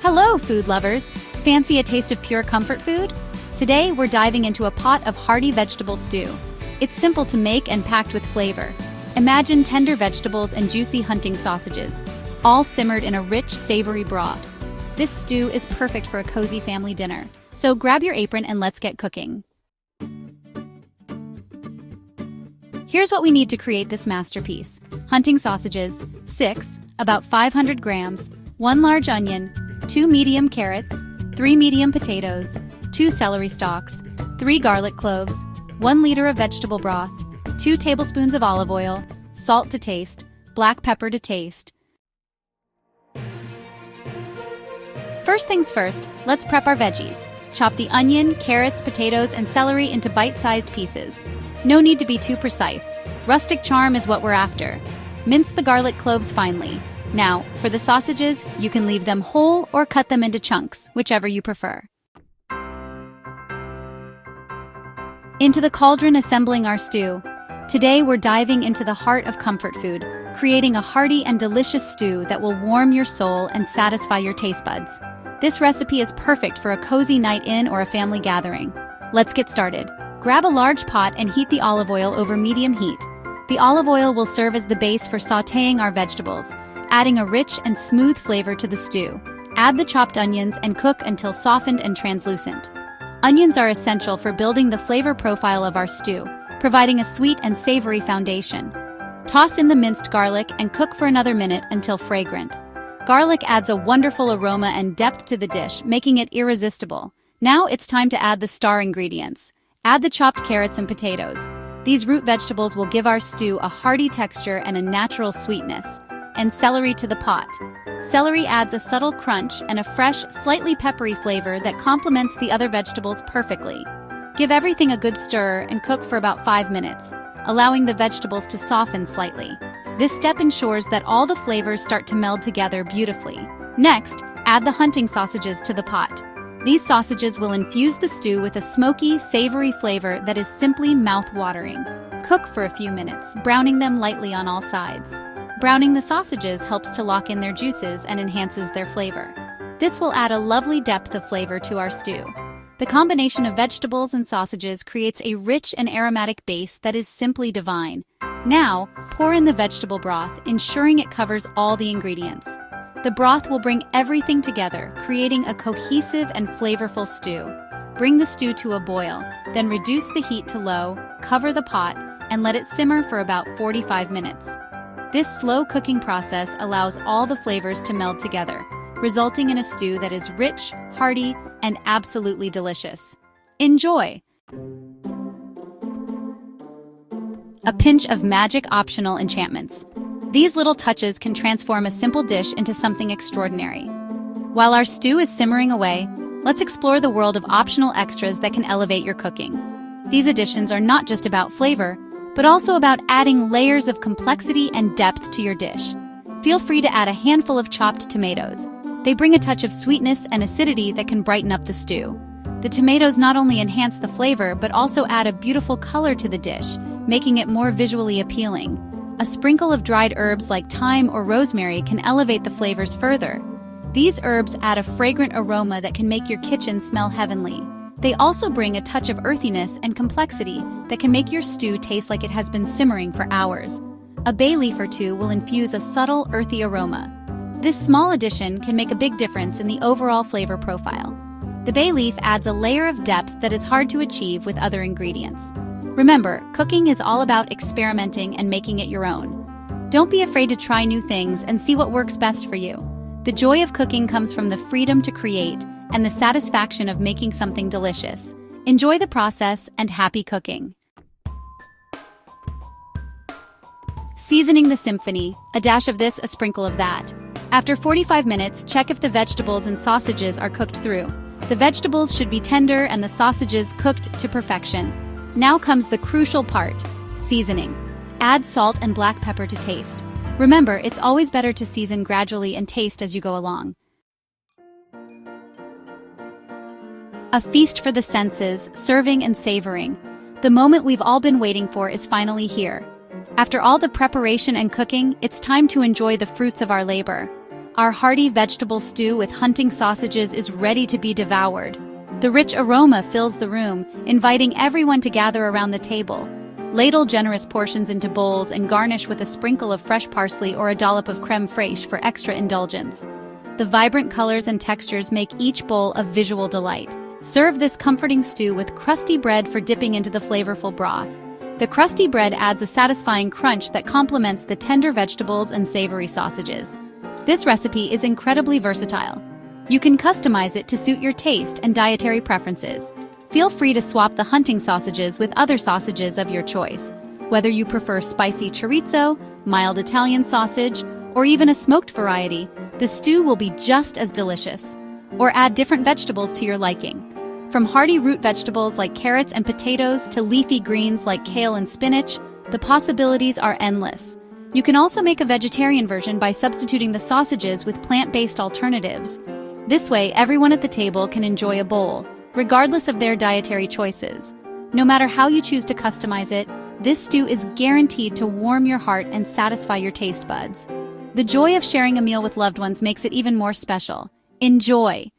Hello, food lovers! Fancy a taste of pure comfort food? Today, we're diving into a pot of hearty vegetable stew. It's simple to make and packed with flavor. Imagine tender vegetables and juicy hunting sausages, all simmered in a rich, savory broth. This stew is perfect for a cozy family dinner. So grab your apron and let's get cooking. Here's what we need to create this masterpiece. Hunting sausages, 6, about 500 grams, 1 large onion, 2 medium carrots, 3 medium potatoes, 2 celery stalks, 3 garlic cloves, 1 liter of vegetable broth, 2 tablespoons of olive oil, salt to taste, black pepper to taste. First things first, let's prep our veggies. Chop the onion, carrots, potatoes, and celery into bite-sized pieces. No need to be too precise. Rustic charm is what we're after. Mince the garlic cloves finely. Now, for the sausages, you can leave them whole or cut them into chunks, whichever you prefer. Into the cauldron assembling our stew. Today we're diving into the heart of comfort food, creating a hearty and delicious stew that will warm your soul and satisfy your taste buds. This recipe is perfect for a cozy night in or a family gathering. Let's get started. Grab a large pot and heat the olive oil over medium heat. The olive oil will serve as the base for sautéing our vegetables, adding a rich and smooth flavor to the stew. Add the chopped onions and cook until softened and translucent. Onions are essential for building the flavor profile of our stew, providing a sweet and savory foundation. Toss in the minced garlic and cook for another minute until fragrant. Garlic adds a wonderful aroma and depth to the dish, making it irresistible. Now it's time to add the star ingredients. Add the chopped carrots and potatoes. These root vegetables will give our stew a hearty texture and a natural sweetness. And celery to the pot. Celery adds a subtle crunch and a fresh, slightly peppery flavor that complements the other vegetables perfectly. Give everything a good stir and cook for about 5 minutes, allowing the vegetables to soften slightly. This step ensures that all the flavors start to meld together beautifully. Next, add the hunting sausages to the pot. These sausages will infuse the stew with a smoky, savory flavor that is simply mouth-watering. Cook for a few minutes, browning them lightly on all sides. Browning the sausages helps to lock in their juices and enhances their flavor. This will add a lovely depth of flavor to our stew. The combination of vegetables and sausages creates a rich and aromatic base that is simply divine. Now, pour in the vegetable broth, ensuring it covers all the ingredients. The broth will bring everything together, creating a cohesive and flavorful stew. Bring the stew to a boil, then reduce the heat to low, cover the pot, and let it simmer for about 45 minutes. This slow cooking process allows all the flavors to meld together, resulting in a stew that is rich, hearty, and absolutely delicious. Enjoy! A pinch of magic optional enchantments. These little touches can transform a simple dish into something extraordinary. While our stew is simmering away, let's explore the world of optional extras that can elevate your cooking. These additions are not just about flavor, but also about adding layers of complexity and depth to your dish. Feel free to add a handful of chopped tomatoes. They bring a touch of sweetness and acidity that can brighten up the stew. The tomatoes not only enhance the flavor, but also add a beautiful color to the dish, making it more visually appealing. A sprinkle of dried herbs like thyme or rosemary can elevate the flavors further. These herbs add a fragrant aroma that can make your kitchen smell heavenly. They also bring a touch of earthiness and complexity that can make your stew taste like it has been simmering for hours. A bay leaf or two will infuse a subtle, earthy aroma. This small addition can make a big difference in the overall flavor profile. The bay leaf adds a layer of depth that is hard to achieve with other ingredients. Remember, cooking is all about experimenting and making it your own. Don't be afraid to try new things and see what works best for you. The joy of cooking comes from the freedom to create and the satisfaction of making something delicious. Enjoy the process and happy cooking. Seasoning the symphony, a dash of this, a sprinkle of that. After 45 minutes, check if the vegetables and sausages are cooked through. The vegetables should be tender and the sausages cooked to perfection. Now comes the crucial part, seasoning. Add salt and black pepper to taste. Remember, it's always better to season gradually and taste as you go along. A feast for the senses, serving and savoring. The moment we've all been waiting for is finally here. After all the preparation and cooking, it's time to enjoy the fruits of our labor. Our hearty vegetable stew with hunting sausages is ready to be devoured. The rich aroma fills the room, inviting everyone to gather around the table. Ladle generous portions into bowls and garnish with a sprinkle of fresh parsley or a dollop of crème fraîche for extra indulgence. The vibrant colors and textures make each bowl a visual delight. Serve this comforting stew with crusty bread for dipping into the flavorful broth. The crusty bread adds a satisfying crunch that complements the tender vegetables and savory sausages. This recipe is incredibly versatile. You can customize it to suit your taste and dietary preferences. Feel free to swap the hunting sausages with other sausages of your choice. Whether you prefer spicy chorizo, mild Italian sausage, or even a smoked variety, the stew will be just as delicious. Or add different vegetables to your liking. From hearty root vegetables like carrots and potatoes to leafy greens like kale and spinach, the possibilities are endless. You can also make a vegetarian version by substituting the sausages with plant-based alternatives. This way, everyone at the table can enjoy a bowl, regardless of their dietary choices. No matter how you choose to customize it, this stew is guaranteed to warm your heart and satisfy your taste buds. The joy of sharing a meal with loved ones makes it even more special. Enjoy!